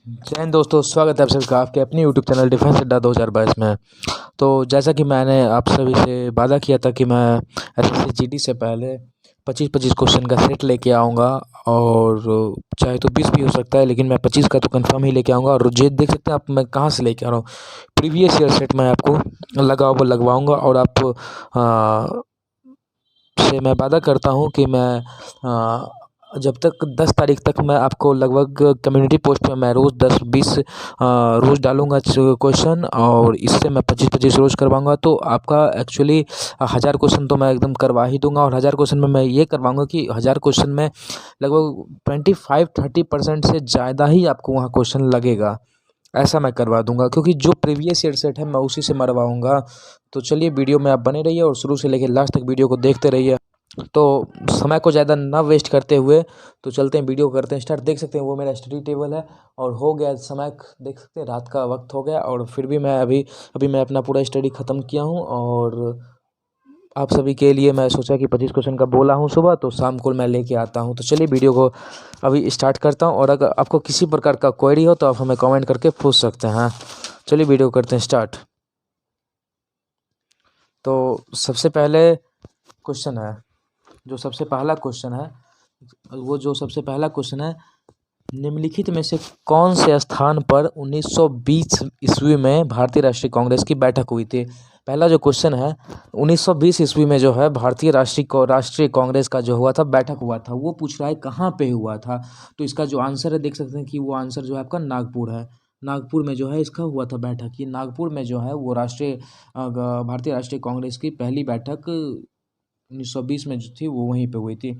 जय हिंद दोस्तों, स्वागत है आप सभी का आपके अपने यूट्यूब चैनल डिफेंस अड्डा 2022 में। तो जैसा कि मैंने आप सभी से वादा किया था कि मैं एसएससी जीडी से पहले 25-25 क्वेश्चन का सेट लेके आऊँगा। और चाहे तो 20 भी हो सकता है, लेकिन मैं 25 का तो कंफर्म ही लेके आऊँगा। और ये देख सकते हैं आप मैं कहाँ से लेके आ रहा हूँ। प्रीवियस ईयर सेट मैं आपको लगवाऊँगा। और आप से मैं वादा करता हूँ कि मैं जब तक 10 तारीख तक मैं आपको लगभग कम्युनिटी पोस्ट पे मैं रोज़ 10-20 रोज़ डालूँगा क्वेश्चन। और इससे मैं 25-25 रोज़ करवाऊँगा। तो आपका एक्चुअली 1000 क्वेश्चन तो मैं एकदम करवा ही दूँगा। और 1000 क्वेश्चन में मैं ये करवाऊँगा कि 1000 क्वेश्चन में लगभग 25-30% से ज़्यादा ही आपको वहाँ क्वेश्चन लगेगा। ऐसा मैं करवा दूँगा, क्योंकि जो प्रीवियस ईयर सेट है मैं उसी से मरवाऊँगा। तो चलिए, वीडियो में आप बने रहिए और शुरू से लेकर लास्ट तक वीडियो को देखते रहिए। तो समय को ज़्यादा ना वेस्ट करते हुए तो चलते हैं, वीडियो करते हैं स्टार्ट। देख सकते हैं वो मेरा स्टडी टेबल है। और हो गया समय, देख सकते हैं रात का वक्त हो गया। और फिर भी मैं अभी मैं अपना पूरा स्टडी ख़त्म किया हूँ। और आप सभी के लिए मैं सोचा कि 25 क्वेश्चन का बोला हूँ सुबह, तो शाम को मैं लेके आता हूँ। तो चलिए, वीडियो को अभी स्टार्ट करता हूँ। और अगर आपको किसी प्रकार का क्वेरी हो तो आप हमें कमेंट करके पूछ सकते हैं। चलिए, वीडियो करते हैं स्टार्ट। तो सबसे पहले क्वेश्चन है, जो सबसे पहला क्वेश्चन है जो सबसे पहला क्वेश्चन है, निम्नलिखित में से कौन से स्थान पर 1920 ईस्वी में भारतीय राष्ट्रीय कांग्रेस की बैठक हुई थी। पहला जो क्वेश्चन है, 1920 ईस्वी में जो है भारतीय राष्ट्रीय कांग्रेस का जो हुआ था, बैठक हुआ था, वो पूछ रहा है कहाँ पे हुआ था। तो इसका जो आंसर है, देख सकते हैं कि वो आंसर जो है आपका नागपुर है। नागपुर में जो है इसका हुआ था बैठक। ये नागपुर में जो है वो भारतीय राष्ट्रीय कांग्रेस की पहली बैठक 1920 में जो थी वो वहीं पे हुई थी।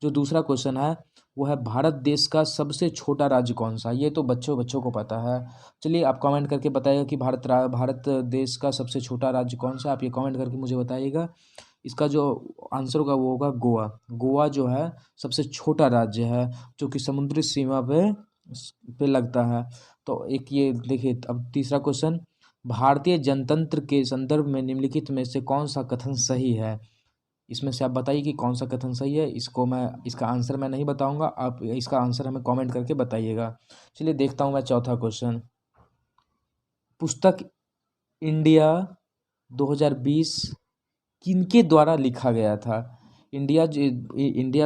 जो दूसरा क्वेश्चन है वो है, भारत देश का सबसे छोटा राज्य कौन सा। ये तो बच्चों बच्चों को पता है। चलिए, आप कमेंट करके बताइएगा कि भारत देश का सबसे छोटा राज्य कौन सा। आप ये कमेंट करके मुझे बताइएगा। इसका जो आंसर होगा वो होगा गोवा। गोवा जो है सबसे छोटा राज्य है, जो कि समुद्री सीमा पे लगता है। तो एक ये देखिए, अब तीसरा क्वेश्चन, भारतीय जनतंत्र के संदर्भ में निम्नलिखित में से कौन सा कथन सही है। इसमें से आप बताइए कि कौन सा कथन सही है। इसका आंसर मैं नहीं बताऊंगा, आप इसका आंसर हमें कमेंट करके बताइएगा। चलिए, देखता हूँ मैं चौथा क्वेश्चन। पुस्तक इंडिया 2020 किनके द्वारा लिखा गया था। इंडिया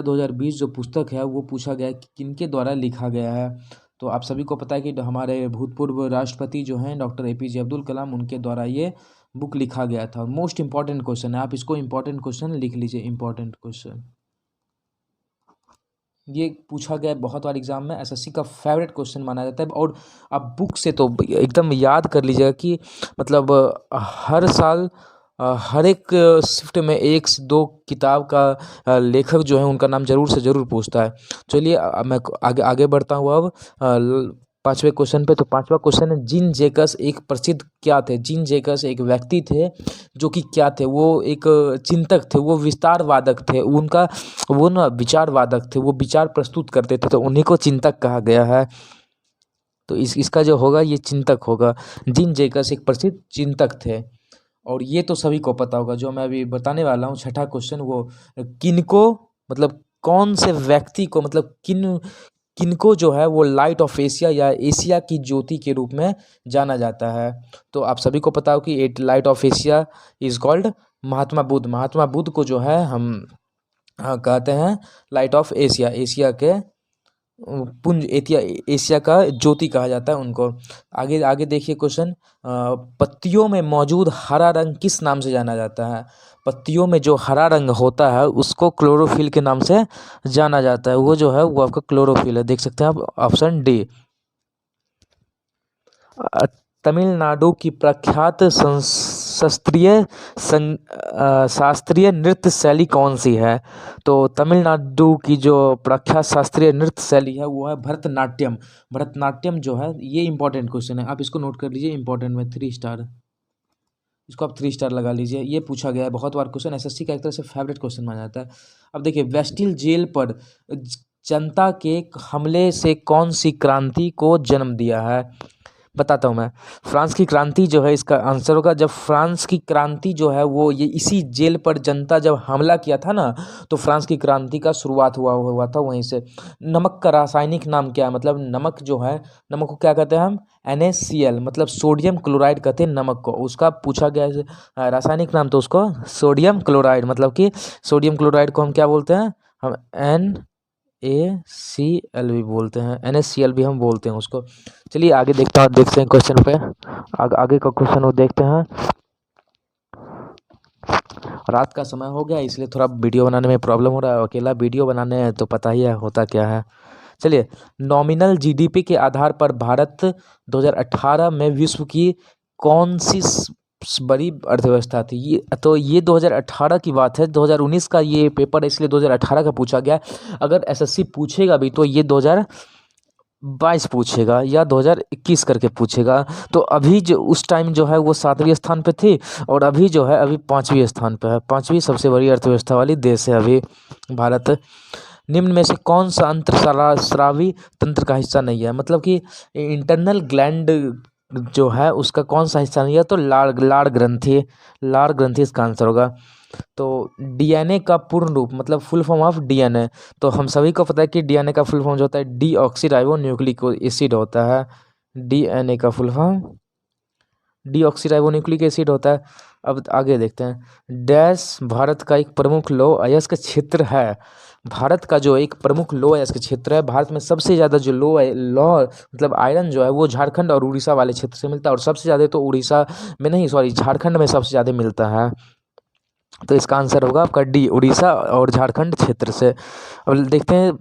2020 जो पुस्तक है वो पूछा गया है कि किनके द्वारा लिखा गया है। तो आप सभी को पता है कि हमारे भूतपूर्व राष्ट्रपति जो हैं डॉक्टर एपीजे अब्दुल कलाम, उनके द्वारा ये बुक लिखा गया था। मोस्ट इंपॉर्टेंट क्वेश्चन है, आप इसको इंपॉर्टेंट क्वेश्चन लिख लीजिए। इंपॉर्टेंट क्वेश्चन ये पूछा गया है बहुत बार एग्जाम में, एसएससी का फेवरेट क्वेश्चन माना जाता है। और आप बुक से तो एकदम याद कर लीजिएगा कि मतलब हर साल हर एक शिफ्ट में 1 से 2 किताब का लेखक जो है उनका नाम ज़रूर से ज़रूर पूछता है। चलिए, मैं आगे आगे बढ़ता हूँ अब पाँचवें क्वेश्चन पे। तो पांचवा क्वेश्चन है, जीन जैकस एक प्रसिद्ध क्या थे। जीन जैकस एक व्यक्ति थे जो कि क्या थे, वो एक चिंतक थे, वो विस्तारवादक थे। उनका वो ना विचारवादक थे, वो विचार प्रस्तुत करते थे, तो उन्हीं को चिंतक कहा गया है। तो इसका जो होगा ये चिंतक होगा। जीन जैकस एक प्रसिद्ध चिंतक थे। और ये तो सभी को पता होगा, जो मैं अभी बताने वाला हूँ छठा क्वेश्चन, वो किनको मतलब कौन से व्यक्ति को मतलब किनको जो है वो लाइट ऑफ एशिया या एशिया की ज्योति के रूप में जाना जाता है। तो आप सभी को पता हो कि at light of Asia is called Mahatma Buddha. Mahatma Buddha को जो है हम कहते हैं लाइट ऑफ एशिया। एशिया के पुंज एशिया का ज्योति कहा जाता है उनको। आगे आगे देखिए क्वेश्चन, पत्तियों में मौजूद हरा रंग किस नाम से जाना जाता है। पत्तियों में जो हरा रंग होता है उसको क्लोरोफिल के नाम से जाना जाता है। वो जो है वो आपका क्लोरोफिल है। देख सकते हैं आप ऑप्शन डी। अ, तमिलनाडु की प्रख्यात शास्त्रीय नृत्य शैली कौन सी है। तो तमिलनाडु की जो प्रख्यात शास्त्रीय नृत्य शैली है वो है भरतनाट्यम। भरतनाट्यम जो है ये इंपॉर्टेंट क्वेश्चन है, आप इसको नोट कर लीजिए। इंपॉर्टेंट में 3 स्टार, इसको आप 3 स्टार लगा लीजिए। ये पूछा गया है बहुत बार क्वेश्चन, एसएससी का एक तरह से फेवरेट क्वेश्चन माना जाता है। अब देखिए, वेस्टिल जेल पर जनता के हमले से कौन सी क्रांति को जन्म दिया है। बताता हूँ मैं। फ्रांस की क्रांति जो है इसका आंसर होगा। जब फ्रांस की क्रांति जो है वो ये इसी जेल पर जनता जब हमला किया था ना, तो फ्रांस की क्रांति का शुरुआत हुआ था वहीं से। नमक का रासायनिक नाम क्या है? मतलब नमक जो है, नमक को क्या कहते हैं हम? NaCl, मतलब सोडियम क्लोराइड कहते हैं नमक को। उसका पूछा गया है रासायनिक नाम, तो उसको सोडियम क्लोराइड, मतलब कि सोडियम क्लोराइड को हम क्या बोलते हैं? हम NaCl भी बोलते हैं, NaCl भी हम बोलते हैं उसको। चलिए आगे देखते हैं क्वेश्चन पे। आगे का क्वेश्चन वो देखते हैं। रात का समय हो गया इसलिए थोड़ा वीडियो बनाने में प्रॉब्लम हो रहा है। अकेला वीडियो बनाने हैं तो पता ही है होता क्या है। चलिए, नॉमिनल GDP के आधार पर भारत 2018 में विश्व की कौन सी बड़ी अर्थव्यवस्था थी? ये 2018 की बात है। 2019 का ये पेपर है इसलिए 2018 का पूछा गया। अगर SSC पूछेगा भी तो ये 2022 पूछेगा या 2021 करके पूछेगा। तो अभी जो उस टाइम जो है वो 7वें स्थान पे थी, और अभी जो है अभी 5वें स्थान पे है। 5वीं सबसे बड़ी अर्थव्यवस्था वाली देश है अभी भारत। निम्न में से कौन सा अंतःस्रावी तंत्र का हिस्सा नहीं है? मतलब कि इंटरनल ग्लैंड जो है उसका कौन सा हिस्सा नहीं है? तो लाड़ ग्रंथि इसका आंसर होगा। तो DNA का पूर्ण रूप, मतलब फुल फॉर्म ऑफ DNA, तो हम सभी को पता है कि DNA का फुल फॉर्म जो होता है डीऑक्सीराइबो न्यूक्लिक एसिड होता है। DNA का full form deoxyribo nucleic acid होता है। अब आगे देखते हैं। डैश भारत का एक प्रमुख लौह अयस्क क्षेत्र है। भारत का जो एक प्रमुख लौह अयस्क क्षेत्र है, भारत में सबसे ज़्यादा जो लौह मतलब आयरन जो है वो झारखंड और उड़ीसा वाले क्षेत्र से मिलता है, और सबसे ज़्यादा तो उड़ीसा में नहीं, सॉरी, झारखंड में सबसे ज़्यादा मिलता है। तो इसका आंसर होगा आपका डी, उड़ीसा और झारखंड क्षेत्र से। अब देखते हैं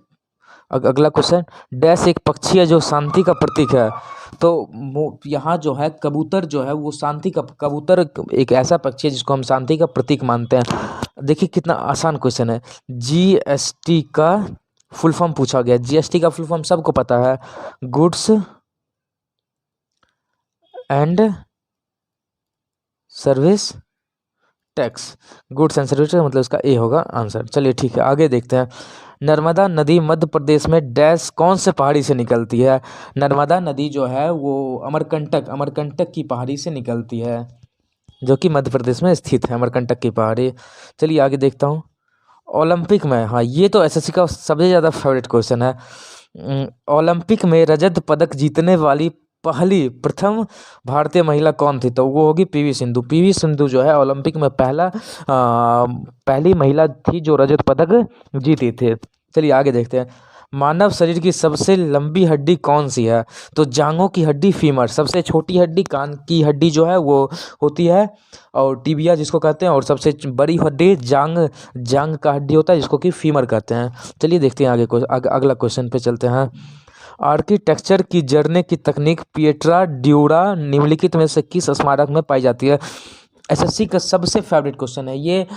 अगला क्वेश्चन। डैश एक पक्षी है जो शांति का प्रतीक है। तो यहाँ जो है कबूतर जो है वो शांति का, कबूतर एक ऐसा पक्षी है जिसको हम शांति का प्रतीक मानते हैं। देखिए कितना आसान क्वेश्चन है। GST का फुल फॉर्म पूछा गया। GST का फुल फॉर्म सबको पता है, goods and service tax. Goods and service मतलब इसका ए होगा आंसर। चलिए ठीक है, आगे देखते हैं। नर्मदा नदी मध्य प्रदेश में डैश कौन से पहाड़ी से निकलती है? नर्मदा नदी जो है वो अमरकंटक की पहाड़ी से निकलती है, जो कि मध्य प्रदेश में स्थित है, अमरकंटक की पहाड़ी। चलिए आगे देखता हूँ। ओलंपिक में, हाँ ये तो SSC का सबसे ज़्यादा फेवरेट क्वेश्चन है। ओलंपिक में रजत पदक जीतने वाली प्रथम भारतीय महिला कौन थी? तो वो होगी PV सिंधु। PV सिंधु जो है ओलंपिक में पहली महिला थी जो रजत पदक जीती थी। चलिए आगे देखते हैं। मानव शरीर की सबसे लंबी हड्डी कौन सी है? तो जांघों की हड्डी फीमर, सबसे छोटी हड्डी कान की हड्डी जो है वो होती है, और टिबिया जिसको कहते हैं, और सबसे बड़ी हड्डी जांग का हड्डी होता है जिसको कि फीमर कहते हैं। चलिए देखते हैं अगला क्वेश्चन पे चलते हैं। आर्किटेक्चर की जड़ने की तकनीक पिएट्रा ड्यूरा निम्नलिखित में से किस स्मारक में पाई जाती है? SSC का सबसे फेवरेट क्वेश्चन है ये।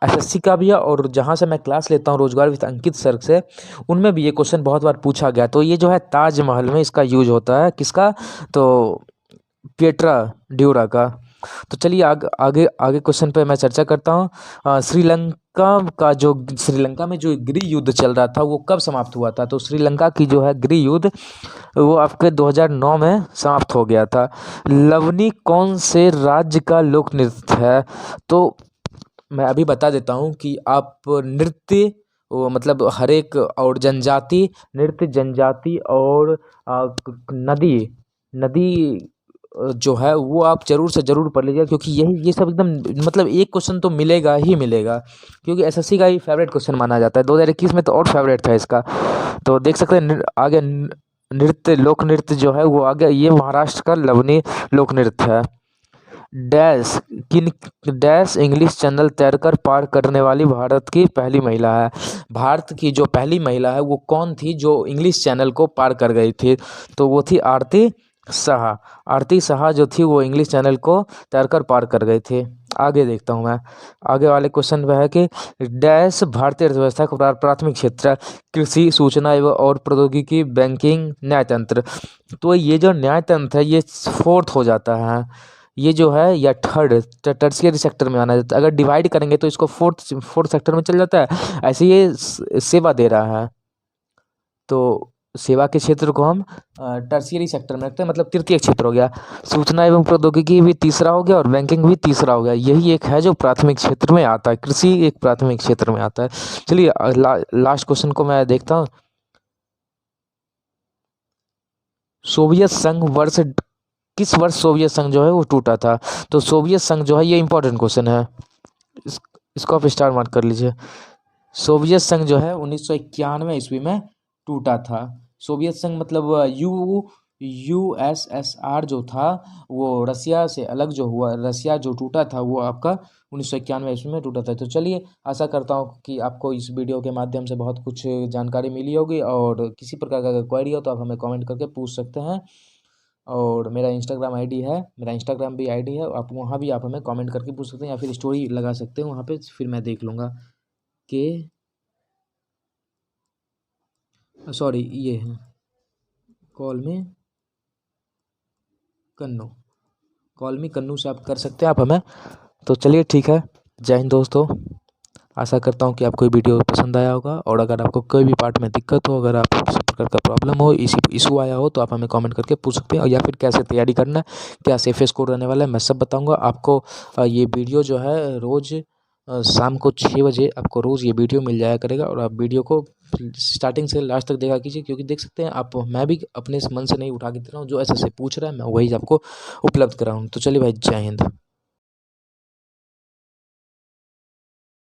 SSC का भी है, और जहाँ से मैं क्लास लेता हूँ रोजगार विद अंकित सर से, उनमें भी ये क्वेश्चन बहुत बार पूछा गया। तो ये जो है ताजमहल में इसका यूज होता है, किसका? तो पिएट्रा ड्यूरा का। तो चलिए आगे आगे क्वेश्चन पे मैं चर्चा करता हूँ। श्रीलंका में जो गृह युद्ध चल रहा था वो कब समाप्त हुआ था? तो श्रीलंका की जो है गृह युद्ध वो आपके 2009 में समाप्त हो गया था। लवनी कौन से राज्य का लोक नृत्य है? तो मैं अभी बता देता हूँ कि आप नृत्य मतलब हर एक और जनजाति, नृत्य जनजाति और नदी नदी जो है वो आप जरूर से जरूर पढ़ लीजिएगा, क्योंकि ये सब एकदम मतलब एक क्वेश्चन तो मिलेगा ही मिलेगा, क्योंकि SSC का ही फेवरेट क्वेश्चन माना जाता है। 2021 में तो और फेवरेट था इसका। तो देख सकते हैं आगे नृत्य, लोक नृत्य जो है वो आगे, ये महाराष्ट्र का लवनी लोक नृत्य है। डैश इंग्लिश चैनल तैरकर पार करने वाली भारत की पहली महिला है। भारत की जो पहली महिला है वो कौन थी जो इंग्लिश चैनल को पार कर गई थी? तो वो थी आरती साहा जो थी वो इंग्लिश चैनल को तैरकर पार कर गई थी। आगे देखता हूँ मैं। आगे वाले क्वेश्चन में है कि डैश भारतीय अर्थव्यवस्था का प्राथमिक क्षेत्र है। कृषि, सूचना एवं और प्रौद्योगिकी, बैंकिंग, न्यायतंत्र। तो ये जो न्यायतंत्र है ये फोर्थ हो जाता है, ये जो है या टर्शियरी सेक्टर में आना जाता है। अगर डिवाइड करेंगे तो इसको फोर्थ सेक्टर में चल जाता है। ऐसे ये सेवा दे रहा है। तो सेवा के क्षेत्र को हम टर्शियरी सेक्टर में रखते हैं, मतलब तृतीय क्षेत्र हो गया। सूचना एवं प्रौद्योगिकी भी तीसरा हो गया और बैंकिंग भी तीसरा हो गया। यही एक है जो प्राथमिक क्षेत्र में आता है, कृषि एक प्राथमिक क्षेत्र में आता है। चलिए लास्ट क्वेश्चन को मैं देखता हूँ। सोवियत संघ वर्ष, किस वर्ष सोवियत संघ जो है वो टूटा था? तो सोवियत संघ जो है, ये इंपॉर्टेंट क्वेश्चन है, इसको आप स्टार मार्क कर लीजिए। सोवियत संघ जो है 1991 ईस्वी में टूटा था। सोवियत संघ मतलब यूएसएसआर जो था वो रसिया से अलग जो हुआ, रसिया जो टूटा था वो आपका 1991 ईस्वी में टूटा था। तो चलिए, आशा करता हूँ कि आपको इस वीडियो के माध्यम से बहुत कुछ जानकारी मिली होगी, और किसी प्रकार का अगर क्वेरी हो तो आप हमें कमेंट करके पूछ सकते हैं। और मेरा इंस्टाग्राम आईडी है, मेरा इंस्टाग्राम भी आईडी है, आप वहाँ भी आप हमें कमेंट करके पूछ सकते हैं, या फिर स्टोरी लगा सकते हैं वहाँ पे, फिर मैं देख लूँगा कि सॉरी ये है कॉल में कन्नू, कॉल मी कन्नू से आप कर सकते हैं आप हमें। तो चलिए ठीक है, जय हिंद दोस्तों। आशा करता हूँ कि आपको ये वीडियो पसंद आया होगा, और अगर आपको कोई भी पार्ट में दिक्कत हो, अगर आप किसी प्रकार का प्रॉब्लम हो, इशू आया हो, तो आप हमें कमेंट करके पूछ सकते हैं, और या फिर कैसे तैयारी करना है, क्या सेफ स्कोर रहने वाला है, मैं सब बताऊँगा आपको। ये वीडियो जो है रोज़ शाम को 6 बजे आपको रोज़ ये वीडियो मिल जाया करेगा, और आप वीडियो को स्टार्टिंग से लास्ट तक देखा कीजिए, क्योंकि देख सकते हैं आप, मैं भी अपने मन से नहीं उठा के दे रहा हूँ, जो ऐसे पूछ रहा है मैं वही आपको उपलब्ध कर रहा हूँ। तो चलिए भाई, जय हिंद।